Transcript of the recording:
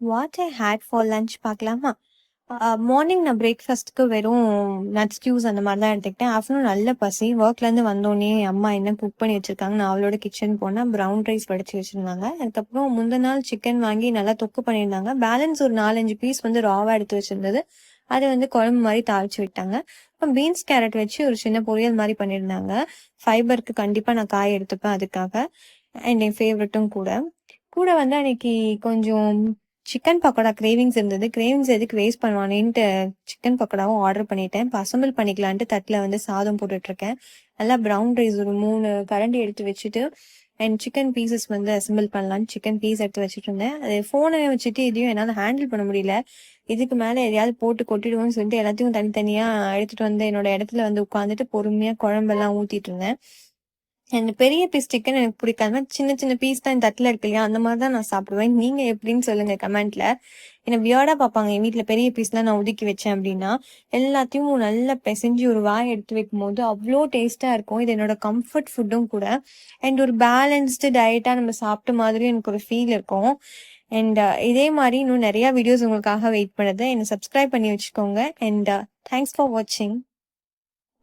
What I had for lunch பார்க்கலாமா? Morning நான் பிரேக்ஃபாஸ்ட்டுக்கு வெறும் நட்ஸ் ஜூஸ் அந்த மாதிரி தான் எடுத்துக்கிட்டேன். ஆஃப்டர்நூன் நல்ல பசி. ஒர்க்லேருந்து வந்தோடனே அம்மா என்ன குக் பண்ணி வச்சிருக்காங்க, நான் அவளோட கிச்சன் போனால் ப்ரௌன் ரைஸ் வடிச்சு வச்சுருந்தாங்க. அதுக்கப்புறம் முந்தின நாள் சிக்கன் வாங்கி நல்லா தொக்கு பண்ணியிருந்தாங்க. பேலன்ஸ் ஒரு 4-5 பீஸ் வந்து ராவாக எடுத்து வச்சிருந்தது. அதை வந்து குழம்பு மாதிரி தாளிச்சு விட்டாங்க. அப்புறம் பீன்ஸ் கேரட் வச்சு ஒரு சின்ன பொரியல் மாதிரி பண்ணியிருந்தாங்க. ஃபைபருக்கு கண்டிப்பாக நான் காய் எடுத்துப்பேன் அதுக்காக. அண்ட் என் ஃபேவரட்டும் கூட. கூட வந்து அன்னைக்கு கொஞ்சம் சிக்கன் பக்கோடா கிரேவிங்ஸ் இருந்தது. கிரேவிங்ஸ் எதுக்கு வேஸ்ட் பண்ணுவானேன்ட்டு சிக்கன் பக்கோடாவும் ஆர்டர் பண்ணிட்டேன். இப்போ அசம்பிள் பண்ணிக்கலான்ட்டு தட்டில் வந்து சாதம் போட்டுட்ருக்கேன். நல்லா ப்ரௌன் ரைஸ் ஒரு 3 கரண்டி எடுத்து வச்சுட்டு அண்ட் சிக்கன் பீசஸ் வந்து அசம்பிள் பண்ணலான்னு சிக்கன் பீஸ் எடுத்து வச்சுட்டு இருந்தேன். அது ஃபோனை வச்சுட்டு இதையும் என்னால் ஹேண்டில் பண்ண முடியல. இதுக்கு மேலே எதையாவது போட்டு கொட்டிடுவோம்னு சொல்லிட்டு எல்லாத்தையும் தனித்தனியாக எடுத்துகிட்டு வந்து என்னோட இடத்துல வந்து உட்காந்துட்டு பொறுமையாக குழம்பெல்லாம் ஊற்றிட்டு இருந்தேன். எனக்கு பெரிய பீஸ் சிக்கன் எனக்கு பிடிக்காது. சின்ன சின்ன பீஸ் தான் இந்த தட்டில் இருக்கு இல்லையா, அந்த மாதிரி தான் நான் சாப்பிடுவேன். நீங்கள் எப்படின்னு சொல்லுங்க கமெண்ட்ல. என்னை வியர்டாக பார்ப்பாங்க என் வீட்டில் பெரிய பீஸ்லாம் நான் ஒதுக்கி வச்சேன் அப்படின்னா. எல்லாத்தையும் நல்லா பிசைஞ்சு ஒரு வாய் எடுத்து வைக்கும்போது அவ்வளோ டேஸ்ட்டாக இருக்கும். இது என்னோட கம்ஃபர்ட் ஃபுட்டும் கூட. அண்ட் ஒரு பேலன்ஸ்டு டயட்டாக நம்ம சாப்பிட்ட மாதிரி எனக்கு ஒரு ஃபீல் இருக்கும். அண்ட் இதே மாதிரி இன்னும் நிறையா வீடியோஸ் உங்களுக்காக வெயிட் பண்ணுது. என்னை சப்ஸ்கிரைப் பண்ணி வச்சுக்கோங்க. அண்ட் தேங்க்ஸ் ஃபார் வாட்சிங்.